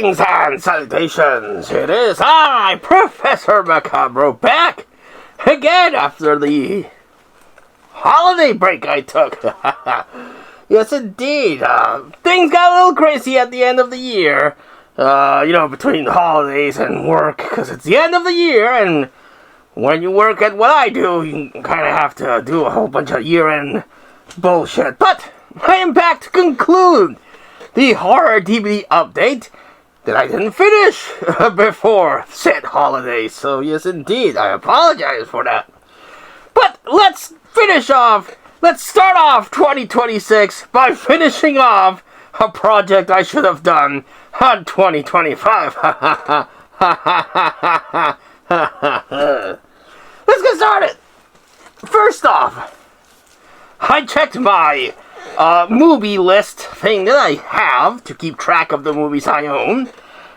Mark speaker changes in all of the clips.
Speaker 1: Greetings and salutations. It is I, Professor Macabre, back again after the holiday break I took. Yes, indeed. Things got a little crazy at the end of the year. Between the holidays and work, because it's the end of the year, and when you work at what I do, you kind of have to do a whole bunch of year-end bullshit. But I am back to conclude the horror DVD update that I didn't finish before said holiday. So yes, indeed, I apologize for that. But let's start off 2026 by finishing off a project I should have done on 2025. Let's get started. First off, I checked my movie list thing that I have to keep track of the movies I own,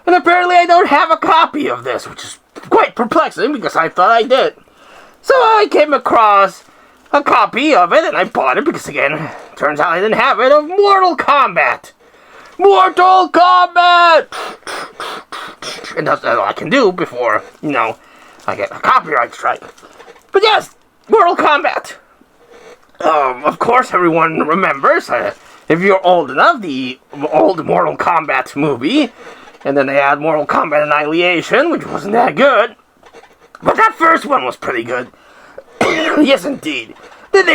Speaker 1: and apparently I don't have a copy of this, which is quite perplexing because I thought I did. So I came across a copy of it, and I bought it because, again, turns out I didn't have it, of Mortal Kombat. Mortal Kombat! And that's all I can do before, I get a copyright strike. But yes, Mortal Kombat. Of course, everyone remembers, if you're old enough, the old Mortal Kombat movie. And then they had Mortal Kombat Annihilation, which wasn't that good. But that first one was pretty good. Yes, indeed. Then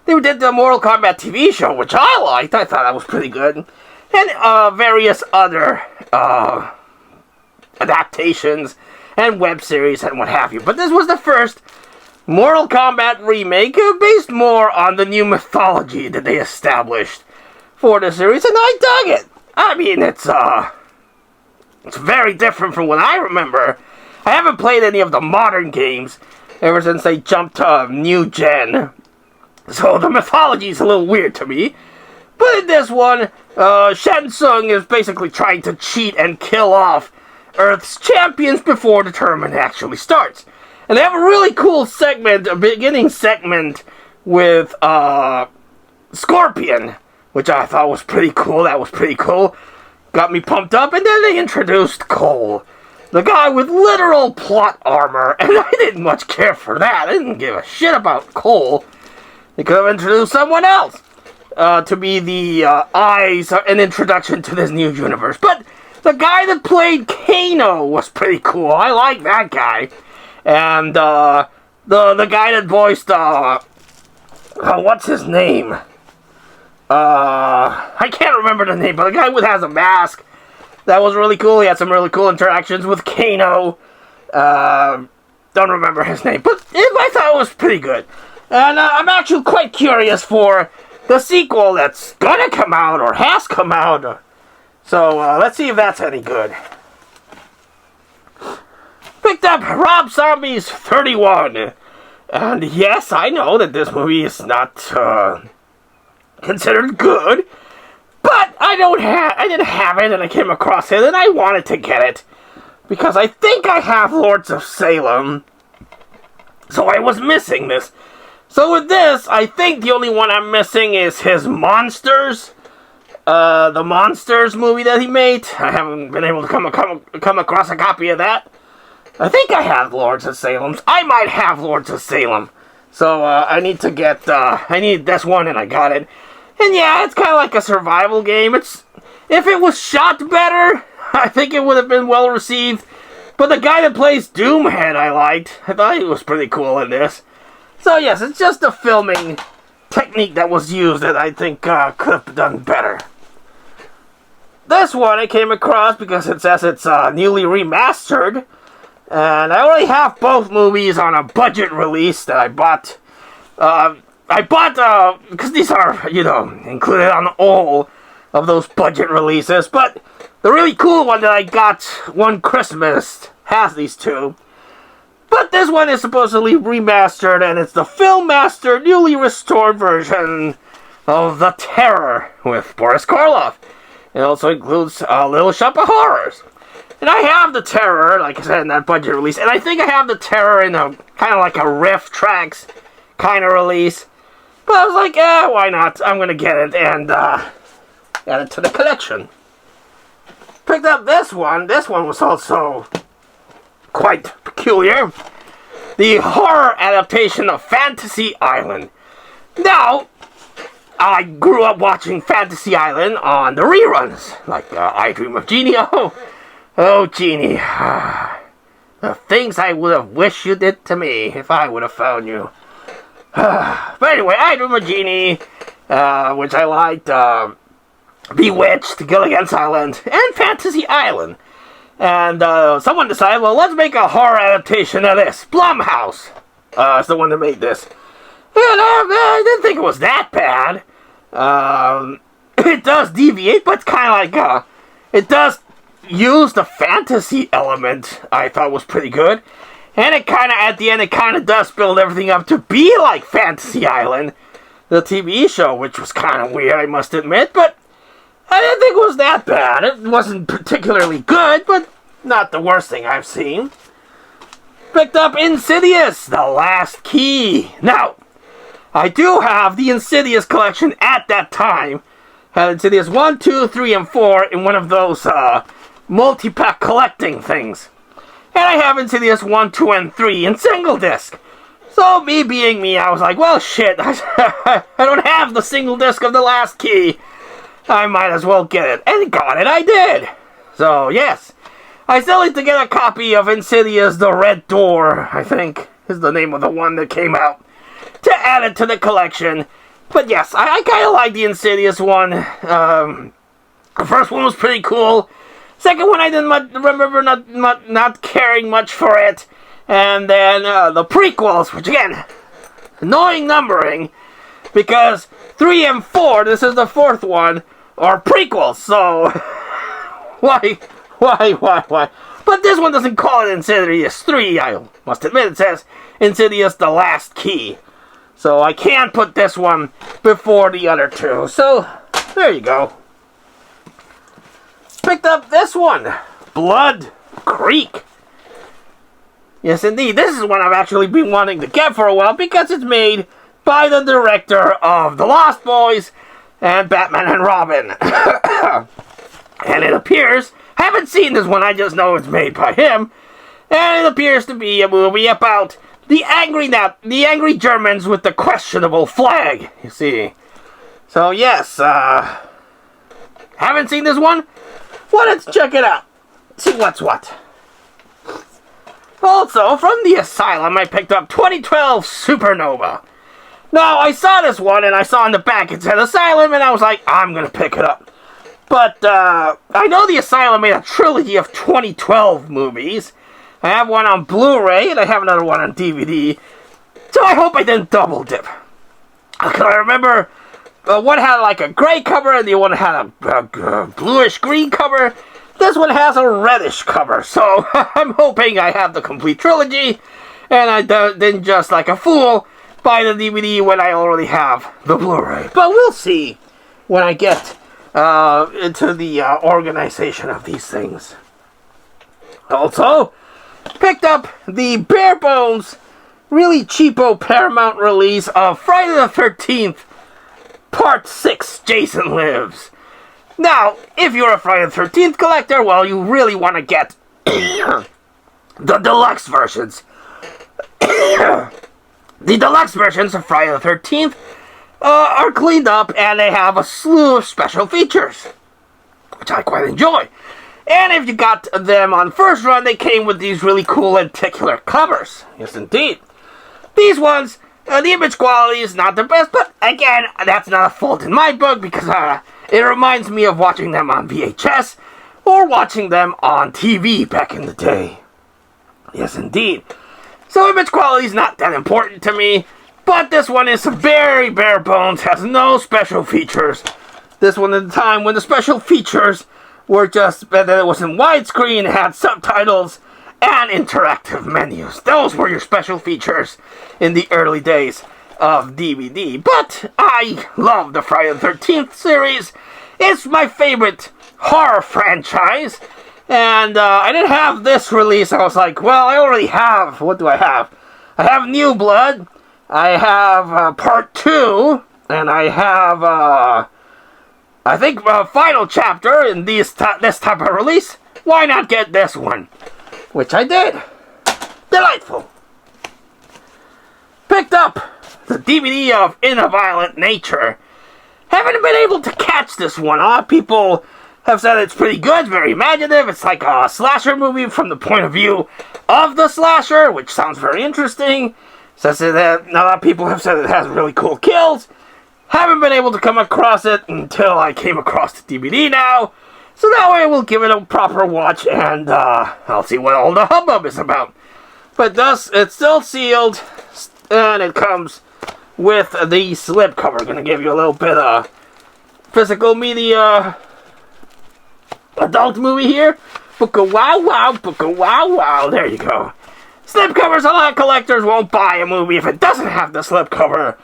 Speaker 1: they did the Mortal Kombat TV show, which I liked. I thought that was pretty good. And various other adaptations and web series and what have you. But this was the first Mortal Kombat remake based more on the new mythology that they established for the series, and I dug it. I mean, it's very different from what I remember. I haven't played any of the modern games ever since they jumped to new gen, so the mythology is a little weird to me. But in this one, Shang Tsung is basically trying to cheat and kill off Earth's champions before the tournament actually starts. And they have a really cool segment, a beginning segment with Scorpion, which I thought was pretty cool. That was pretty cool. Got me pumped up. And then they introduced Cole, the guy with literal plot armor. And I didn't much care for that. I didn't give a shit about Cole. They could have introduced someone else to be the eyes and introduction to this new universe. But the guy that played Kano was pretty cool. I like that guy. And the guy that voiced what's his name? I can't remember the name, but the guy who has a mask. That was really cool. He had some really cool interactions with Kano. Don't remember his name, but I thought it was pretty good. And I'm actually quite curious for the sequel that's gonna come out or has come out. So let's see if that's any good. Picked up Rob Zombie's 31. And yes, I know that this movie is not considered good, but I didn't have it, and I came across it, and I wanted to get it because I think I have Lords of Salem, so I was missing this. So with this, I think the only one I'm missing is his Monsters, the Monsters movie that he made. I haven't been able to come across a copy of that. I think I have Lords of Salem. I might have Lords of Salem. So, I need this one, and I got it. And yeah, it's kind of like a survival game. If it was shot better, I think it would have been well received. But the guy that plays Doomhead I liked. I thought he was pretty cool in this. So yes, it's just the filming technique that was used that I think could have done better. This one I came across because it says it's newly remastered. And I already have both movies on a budget release that I bought. Because these are, included on all of those budget releases. But the really cool one that I got one Christmas has these two. But this one is supposedly remastered, and it's the Filmmaster newly restored version of The Terror with Boris Karloff. It also includes Little Shop of Horrors. And I have The Terror, like I said, in that budget release. And I think I have The Terror in a kind of like a riff tracks kind of release. But I was like, why not? I'm going to get it and add it to the collection. Picked up this one. This one was also quite peculiar. The horror adaptation of Fantasy Island. Now, I grew up watching Fantasy Island on the reruns, like I Dream of Jeannie. Oh, Jeannie. The things I would have wished you did to me if I would have found you. But anyway, I Dream of Jeannie, which I liked, Bewitched, Gilligan's Island, and Fantasy Island. And someone decided, well, let's make a horror adaptation of this. Blumhouse is the one that made this. And I didn't think it was that bad. It does deviate, but it's kind of like, it does use the fantasy element, I thought was pretty good. And it kind of, at the end, it kind of does build everything up to be like Fantasy Island, the TV show, which was kind of weird, I must admit, but I didn't think it was that bad. It wasn't particularly good, but not the worst thing I've seen. Picked up Insidious, The Last Key. Now, I do have the Insidious collection at that time. Had Insidious 1, 2, 3, and 4 in one of those multi-pack collecting things. And I have Insidious 1, 2, and 3 in single disc. So, me being me, I was like, well, shit, I don't have the single disc of The Last Key. I might as well get it. And got it, I did. So, yes. I still need to get a copy of Insidious The Red Door, I think, is the name of the one that came out, to add it to the collection. But yes, I kind of like the Insidious one. The first one was pretty cool. Second one, I didn't remember not caring much for it. And then the prequels, which again, annoying numbering, because 3 and 4, this is the fourth one, are prequels, so why? But this one doesn't call it Insidious 3, I must admit, it says Insidious The Last Key. So I can't put this one before the other two, so there you go. Picked up this one, Blood Creek. Yes, indeed, this is one I've actually been wanting to get for a while because it's made by the director of The Lost Boys and Batman and Robin. And it appears, haven't seen this one, I just know it's made by him, and it appears to be a movie about the angry Germans with the questionable flag, you see. So yes, haven't seen this one? Well, let's check it out. See what's what. Also, from the Asylum, I picked up 2012 Supernova. Now, I saw this one, and I saw in the back it said Asylum, and I was like, I'm gonna pick it up. But, I know the Asylum made a trilogy of 2012 movies. I have one on Blu-ray, and I have another one on DVD. So I hope I didn't double dip. Because I remember one had like a gray cover, and the one had a bluish-green cover. This one has a reddish cover, so I'm hoping I have the complete trilogy, and I didn't just, like a fool, buy the DVD when I already have the Blu-ray. But we'll see when I get into the organization of these things. Also, picked up the bare bones, really cheapo Paramount release of Friday the 13th, Part 6, Jason Lives. Now, if you're a Friday the 13th collector, well, you really want to get the deluxe versions. The deluxe versions of Friday the 13th are cleaned up, and they have a slew of special features, which I quite enjoy. And if you got them on first run, they came with these really cool lenticular covers. Yes, indeed. These ones, the image quality is not the best, but again, that's not a fault in my book, because it reminds me of watching them on VHS, or watching them on TV back in the day. Yes, indeed. So image quality is not that important to me, but this one is very bare bones, has no special features. This one at the time when the special features were just that it was in widescreen, had subtitles, and interactive menus. Those were your special features in the early days of DVD. But I love the Friday the 13th series. It's my favorite horror franchise. And I didn't have this release. I was like, well, I already have. What do I have? I have New Blood. I have Part 2. And I have I think final chapter in this type of release, why not get this one? Which I did. Delightful. Picked up the DVD of In a Violent Nature. Haven't been able to catch this one. A lot of people have said it's pretty good, very imaginative. It's like a slasher movie from the point of view of the slasher, which sounds very interesting. Says that a lot of people have said it has really cool kills. Haven't been able to come across it until I came across the DVD now. So that way we'll give it a proper watch and I'll see what all the hubbub is about. But thus, it's still sealed and it comes with the slipcover. Gonna give you a little bit of physical media adult movie here. Booka wow wow, booka wow wow. There you go. Slipcovers, a lot of collectors won't buy a movie if it doesn't have the slipcover.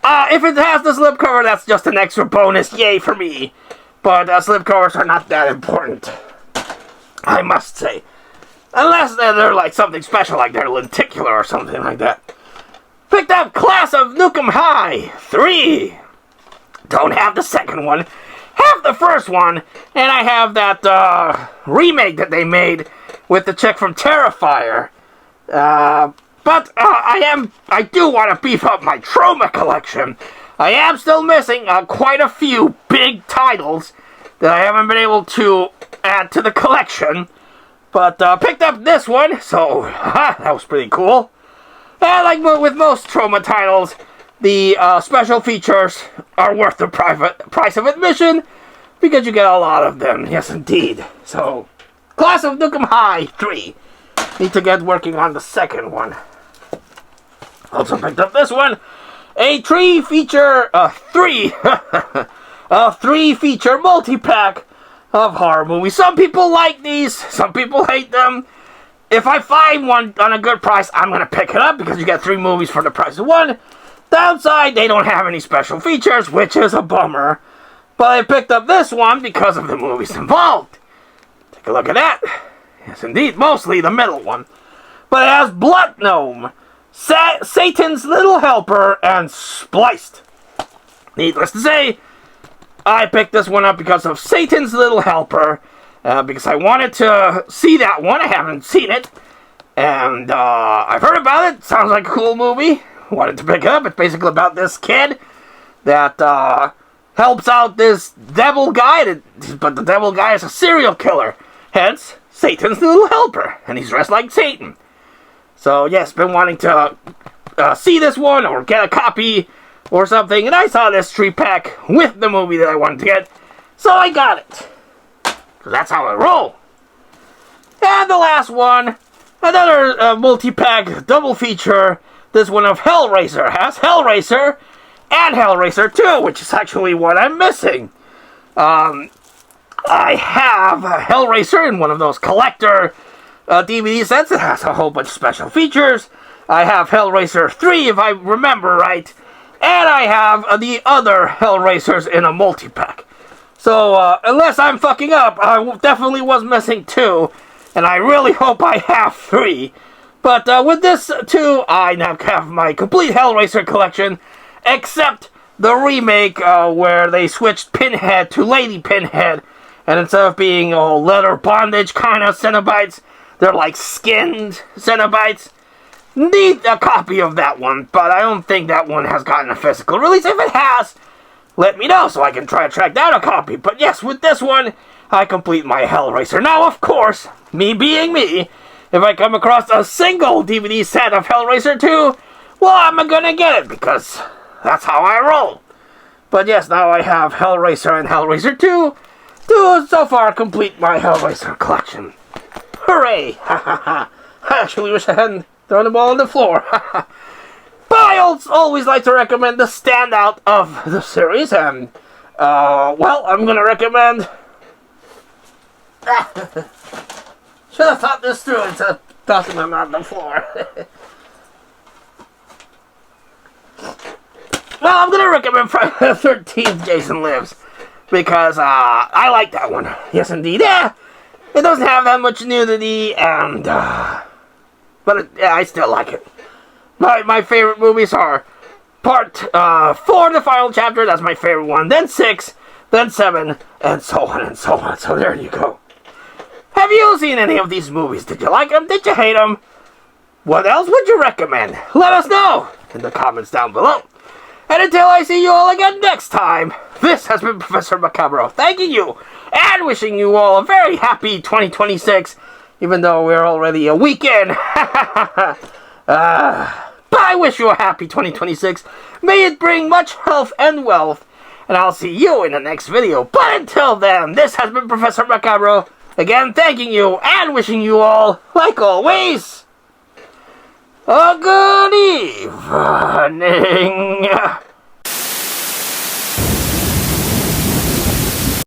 Speaker 1: If it has the slipcover, that's just an extra bonus. Yay for me. But slipcovers are not that important, I must say. Unless they're like something special, like they're lenticular or something like that. Picked up Class of Nuke 'Em High 3. Don't have the second one. Have the first one. And I have that remake that they made with the chick from Terrifier. But I do want to beef up my Troma collection. I am still missing quite a few big titles that I haven't been able to add to the collection. But picked up this one, so that was pretty cool. And like with most Troma titles, the special features are worth the price of admission because you get a lot of them. Yes, indeed. So, Class of Nuke 'Em High 3. Need to get working on the second one. Also picked up this one. A three feature multi-pack of horror movies. Some people like these, some people hate them. If I find one on a good price, I'm going to pick it up because you get 3 movies for the price of 1. Downside, they don't have any special features, which is a bummer. But I picked up this one because of the movies involved. Take a look at that. Yes, indeed, mostly the middle one. But it has Blood Gnome, Satan's Little Helper, and Spliced. Needless to say, I picked this one up because of Satan's Little Helper, because I wanted to see that one. I haven't seen it, and I've heard about it. Sounds like a cool movie. Wanted to pick it up. It's basically about this kid that helps out this devil guy, but the devil guy is a serial killer. Hence, Satan's Little Helper, and he's dressed like Satan. So, yes, been wanting to see this one or get a copy or something, and I saw this 3-pack with the movie that I wanted to get, so I got it. Because that's how I roll. And the last one, another multi-pack double feature, this one of Hellraiser. Has Hellraiser and Hellraiser 2, which is actually what I'm missing. I have Hellraiser in one of those collector DVD sets. It has a whole bunch of special features. I have Hellraiser 3, if I remember right. And I have the other Hellraisers in a multi-pack. So, unless I'm fucking up, I definitely was missing 2. And I really hope I have 3. But with this 2, I now have my complete Hellraiser collection. Except the remake where they switched Pinhead to Lady Pinhead. And instead of being leather bondage kind of Cenobites, they're like skinned Cenobites. Need a copy of that one, but I don't think that one has gotten a physical release. If it has, let me know so I can try to track down a copy. But yes, with this one, I complete my Hellraiser. Now, of course, me being me, if I come across a single DVD set of Hellraiser 2, well, I'm gonna get it because that's how I roll. But yes, now I have Hellraiser and Hellraiser 2 to so far complete my Hellraiser collection. Hooray! Ha ha ha! I actually wish I hadn't thrown the ball on the floor. But I always like to recommend the standout of the series, and well, I'm gonna recommend. Should have thought this through instead of tossing them on the floor. Well, I'm gonna recommend Friday the 13th, Jason Lives, because I like that one. Yes, indeed. Yeah, it doesn't have that much nudity, and but I still like it. My favorite movies are Part 4, the final chapter. That's my favorite one. Then 6, then 7, and so on and so on. So there you go. Have you seen any of these movies? Did you like them? Did you hate them? What else would you recommend? Let us know in the comments down below. And until I see you all again next time, this has been Professor Macabro, thanking you and wishing you all a very happy 2026, even though we're already a week in. But I wish you a happy 2026. May it bring much health and wealth. And I'll see you in the next video. But until then, this has been Professor Macabro. Again, thanking you and wishing you all, like always, a good evening.